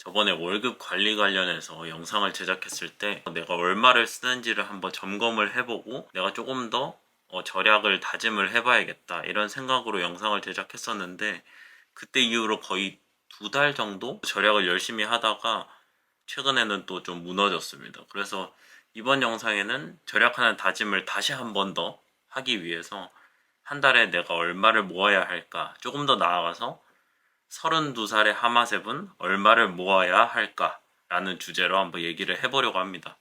저번에 월급 관리 관련해서 영상을 제작했을 때 내가 얼마를 쓰는지를 한번 점검을 해보고 내가 조금 더 절약을 다짐을 해봐야겠다 이런 생각으로 영상을 제작했었는데, 그때 이후로 거의 2달 정도 절약을 열심히 하다가 최근에는 또 좀 무너졌습니다. 그래서 이번 영상에는 절약하는 다짐을 다시 한 번 더 하기 위해서 한 달에 내가 얼마를 모아야 할까, 조금 더 나아가서 32살의 하마셉은 얼마를 모아야 할까 라는 주제로 한번 얘기를 해보려고 합니다.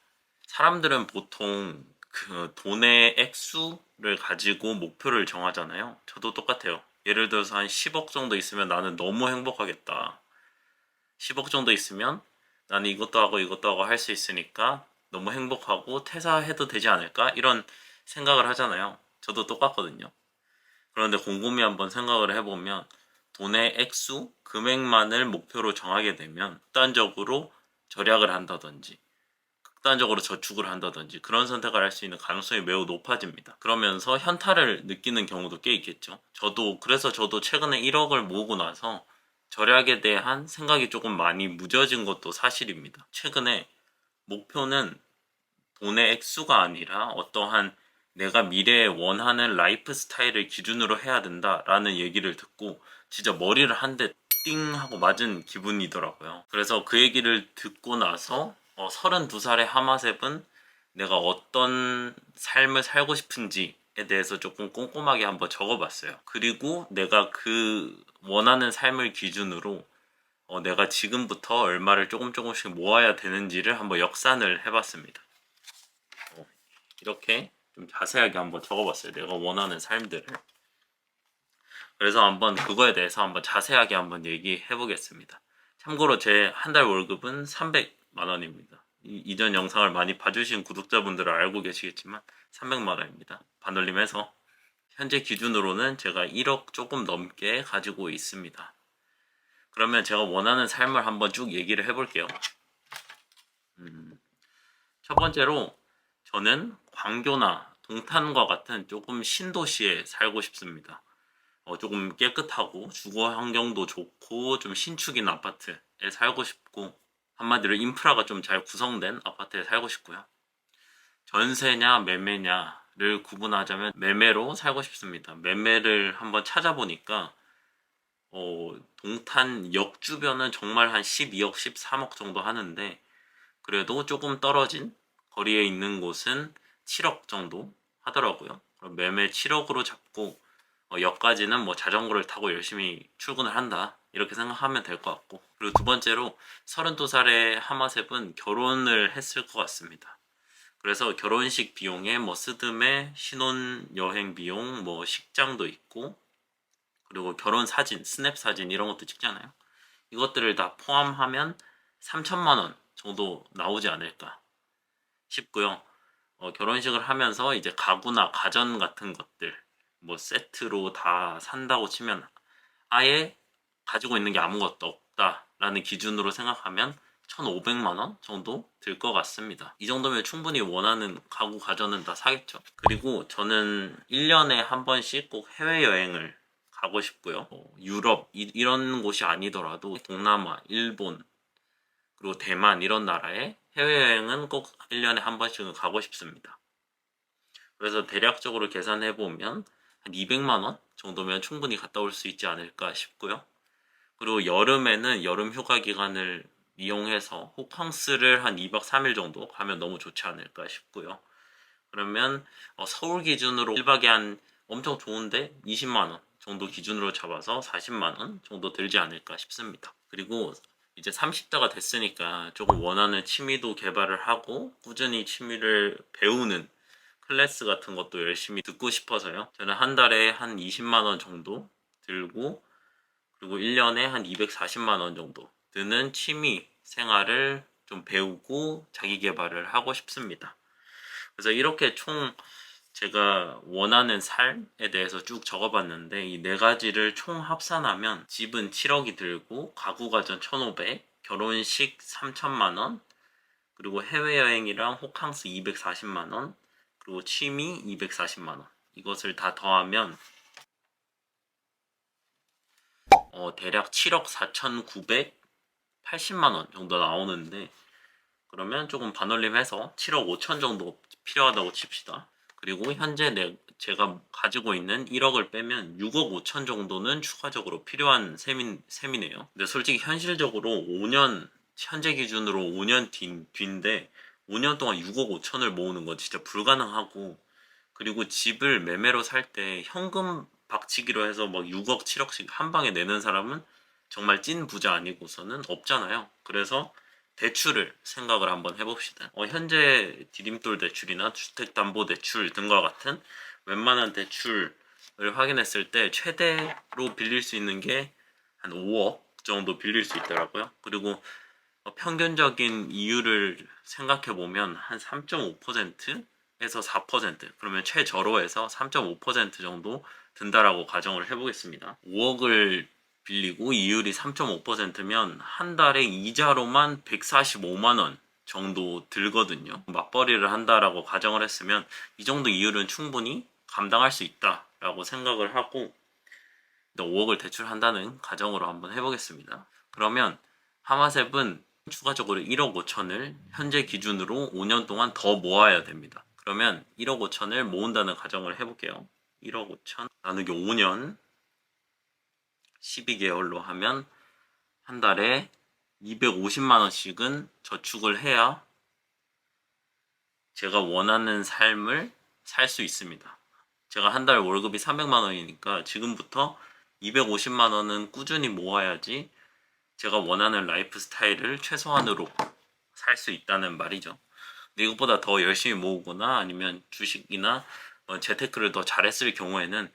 사람들은 보통 그 돈의 액수를 가지고 목표를 정하잖아요. 저도 똑같아요. 예를 들어서 한 10억 정도 있으면 나는 너무 행복하겠다. 10억 정도 있으면 나는 이것도 하고 이것도 하고 할 수 있으니까 너무 행복하고 퇴사해도 되지 않을까? 이런 생각을 하잖아요. 저도 똑같거든요. 그런데 곰곰이 한번 생각을 해보면 돈의 액수, 금액만을 목표로 정하게 되면 극단적으로 절약을 한다든지 극단적으로 저축을 한다든지 그런 선택을 할 수 있는 가능성이 매우 높아집니다. 그러면서 현타를 느끼는 경우도 꽤 있겠죠. 그래서 저도 최근에 1억을 모으고 나서 절약에 대한 생각이 조금 많이 무뎌진 것도 사실입니다. 최근에 목표는 돈의 액수가 아니라 어떠한 내가 미래에 원하는 라이프 스타일을 기준으로 해야 된다라는 얘기를 듣고 진짜 머리를 한 대 띵 하고 맞은 기분이더라고요. 그래서 그 얘기를 듣고 나서 32살의 하마셉은 내가 어떤 삶을 살고 싶은지에 대해서 조금 꼼꼼하게 한번 적어봤어요. 그리고 내가 그 원하는 삶을 기준으로 내가 지금부터 얼마를 조금씩 모아야 되는지를 한번 역산을 해봤습니다. 이렇게 좀 자세하게 한번 적어봤어요. 내가 원하는 삶들을. 그래서 한번 그거에 대해서 한번 자세하게 한번 얘기해 보겠습니다. 참고로 제 한 달 월급은 300만 원입니다. 이전 영상을 많이 봐주신 구독자분들은 알고 계시겠지만 300만 원입니다. 반올림해서 현재 기준으로는 제가 1억 조금 넘게 가지고 있습니다. 그러면 제가 원하는 삶을 한번 쭉 얘기를 해볼게요. 첫 번째로 저는 광교나 동탄과 같은 조금 신도시에 살고 싶습니다. 조금 깨끗하고 주거 환경도 좋고 좀 신축인 아파트에 살고 싶고, 한마디로 인프라가 좀 잘 구성된 아파트에 살고 싶고요. 전세냐 매매냐를 구분하자면 매매로 살고 싶습니다. 매매를 한번 찾아보니까 동탄역 주변은 정말 한 12억, 13억 정도 하는데, 그래도 조금 떨어진 거리에 있는 곳은 7억 정도 하더라고요. 그럼 매매 7억으로 잡고 역까지는 뭐 자전거를 타고 열심히 출근을 한다 이렇게 생각하면 될 것 같고, 그리고 두 번째로 32살의 하마셉은 결혼을 했을 것 같습니다. 그래서 결혼식 비용에 뭐 스드메, 신혼여행 비용, 뭐 식장도 있고, 그리고 결혼 사진, 스냅 사진 이런 것도 찍잖아요. 이것들을 다 포함하면 3천만 원 정도 나오지 않을까 싶고요. 결혼식을 하면서 이제 가구나 가전 같은 것들 뭐 세트로 다 산다고 치면 아예 가지고 있는 게 아무것도 없다라는 기준으로 생각하면 1,500만 원 정도 들 것 같습니다. 이 정도면 충분히 원하는 가구 가전은 다 사겠죠. 그리고 저는 1년에 한 번씩 꼭 해외여행을 가고 싶고요. 유럽 이런 곳이 아니더라도 동남아, 일본, 그리고 대만 이런 나라에 해외여행은 꼭 1년에 한 번씩은 가고 싶습니다. 그래서 대략적으로 계산해보면 한 200만 원 정도면 충분히 갔다 올 수 있지 않을까 싶고요. 그리고 여름에는 여름 휴가 기간을 이용해서 호캉스를 한 2박 3일 정도 가면 너무 좋지 않을까 싶고요. 그러면 서울 기준으로 1박에 한 엄청 좋은데 20만 원 정도 기준으로 잡아서 40만 원 정도 들지 않을까 싶습니다. 그리고 이제 30대가 됐으니까 조금 원하는 취미도 개발을 하고 꾸준히 취미를 배우는 클래스 같은 것도 열심히 듣고 싶어서요. 저는 한 달에 한 20만 원 정도 들고, 그리고 1년에 한 240만 원 정도 드는 취미 생활을 좀 배우고 자기 개발을 하고 싶습니다. 그래서 이렇게 총 제가 원하는 삶에 대해서 쭉 적어봤는데, 이 네 가지를 총 합산하면 집은 7억이 들고 가구 가전 1,500, 결혼식 3천만 원, 그리고 해외여행이랑 호캉스 240만 원, 그리고 취미 240만 원. 이것을 다 더하면 대략 7억 4,900 80만 원 정도 나오는데, 그러면 조금 반올림해서 7억 5천 정도 필요하다고 칩시다. 그리고 현재 제가 가지고 있는 1억을 빼면 6억 5천 정도는 추가적으로 필요한 셈이네요. 근데 솔직히 현실적으로 5년, 현재 기준으로 5년 뒤인데 5년 동안 6억 5천을 모으는 건 진짜 불가능하고, 그리고 집을 매매로 살 때 현금 박치기로 해서 막 6억 7억씩 한 방에 내는 사람은 정말 찐 부자 아니고서는 없잖아요. 그래서 대출을 생각을 한번 해봅시다. 현재 디딤돌 대출이나 주택담보대출 등과 같은 웬만한 대출을 확인했을 때 최대로 빌릴 수 있는 게 한 5억 정도 빌릴 수 있더라고요. 그리고 평균적인 이율을 생각해 보면 한 3.5%에서 4%, 그러면 최저로에서 3.5% 정도 든다라고 가정을 해보겠습니다. 5억을 빌리고 이율이 3.5%면 한 달에 이자로만 145만 원 정도 들거든요. 맞벌이를 한다라고 가정을 했으면 이 정도 이율은 충분히 감당할 수 있다라고 생각을 하고 5억을 대출한다는 가정으로 한번 해보겠습니다. 그러면 하마셉은 추가적으로 1억 5천을 현재 기준으로 5년 동안 더 모아야 됩니다. 그러면 1억 5천을 모은다는 가정을 해볼게요. 1억 5천 나누기 5년 12개월로 하면 한 달에 250만 원씩은 저축을 해야 제가 원하는 삶을 살 수 있습니다. 제가 한 달 월급이 300만 원이니까 지금부터 250만 원은 꾸준히 모아야지 제가 원하는 라이프 스타일을 최소한으로 살 수 있다는 말이죠. 근데 이것보다 더 열심히 모으거나 아니면 주식이나 재테크를 더 잘했을 경우에는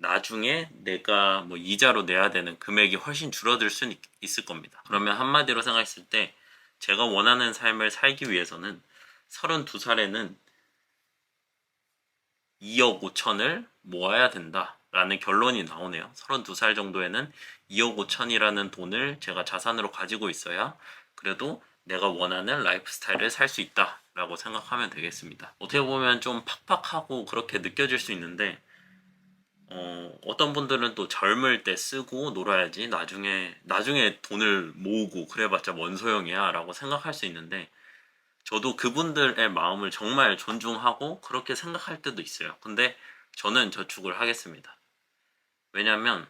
나중에 내가 뭐 이자로 내야 되는 금액이 훨씬 줄어들 수 있을 겁니다. 그러면 한마디로 생각했을 때 제가 원하는 삶을 살기 위해서는 32살에는 2억 5천을 모아야 된다라는 결론이 나오네요. 32살 정도에는 2억 5천이라는 돈을 제가 자산으로 가지고 있어야 그래도 내가 원하는 라이프 스타일을 살 수 있다라고 생각하면 되겠습니다. 어떻게 보면 좀 팍팍하고 그렇게 느껴질 수 있는데 어떤 분들은 또 젊을 때 쓰고 놀아야지 나중에 돈을 모으고 그래봤자 뭔 소용이야 라고 생각할 수 있는데, 저도 그분들의 마음을 정말 존중하고 그렇게 생각할 때도 있어요. 근데 저는 저축을 하겠습니다. 왜냐면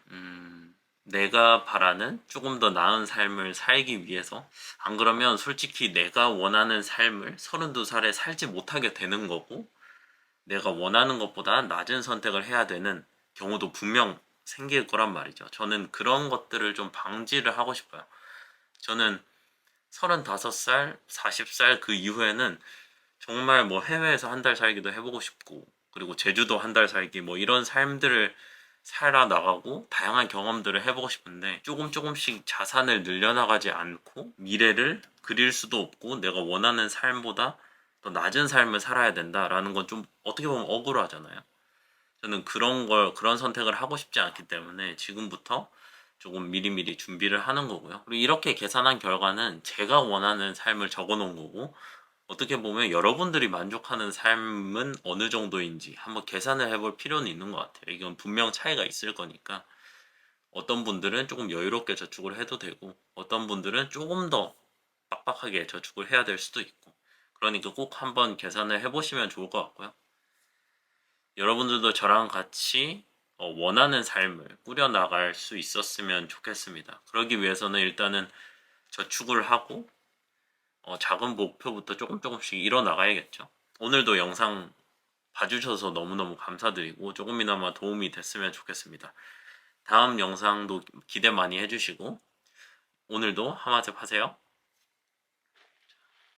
내가 바라는 조금 더 나은 삶을 살기 위해서, 안 그러면 솔직히 내가 원하는 삶을 32살에 살지 못하게 되는 거고 내가 원하는 것보다 낮은 선택을 해야 되는 경우도 분명 생길 거란 말이죠. 저는 그런 것들을 좀 방지를 하고 싶어요. 저는 35살, 40살 그 이후에는 정말 뭐 해외에서 한 달 살기도 해보고 싶고, 그리고 제주도 한 달 살기 뭐 이런 삶들을 살아 나가고 다양한 경험들을 해보고 싶은데, 조금씩 자산을 늘려나가지 않고 미래를 그릴 수도 없고 내가 원하는 삶보다 더 낮은 삶을 살아야 된다라는 건 좀 어떻게 보면 억울하잖아요. 저는 그런 선택을 하고 싶지 않기 때문에 지금부터 조금 미리미리 준비를 하는 거고요. 그리고 이렇게 계산한 결과는 제가 원하는 삶을 적어 놓은 거고, 어떻게 보면 여러분들이 만족하는 삶은 어느 정도인지 한번 계산을 해볼 필요는 있는 것 같아요. 이건 분명 차이가 있을 거니까 어떤 분들은 조금 여유롭게 저축을 해도 되고 어떤 분들은 조금 더 빡빡하게 저축을 해야 될 수도 있고, 그러니까 꼭 한번 계산을 해보시면 좋을 것 같고요. 여러분들도 저랑 같이 원하는 삶을 꾸려나갈 수 있었으면 좋겠습니다. 그러기 위해서는 일단은 저축을 하고 작은 목표부터 조금씩 이뤄나가야겠죠. 오늘도 영상 봐주셔서 너무너무 감사드리고 조금이나마 도움이 됐으면 좋겠습니다. 다음 영상도 기대 많이 해주시고 오늘도 하마집 하세요.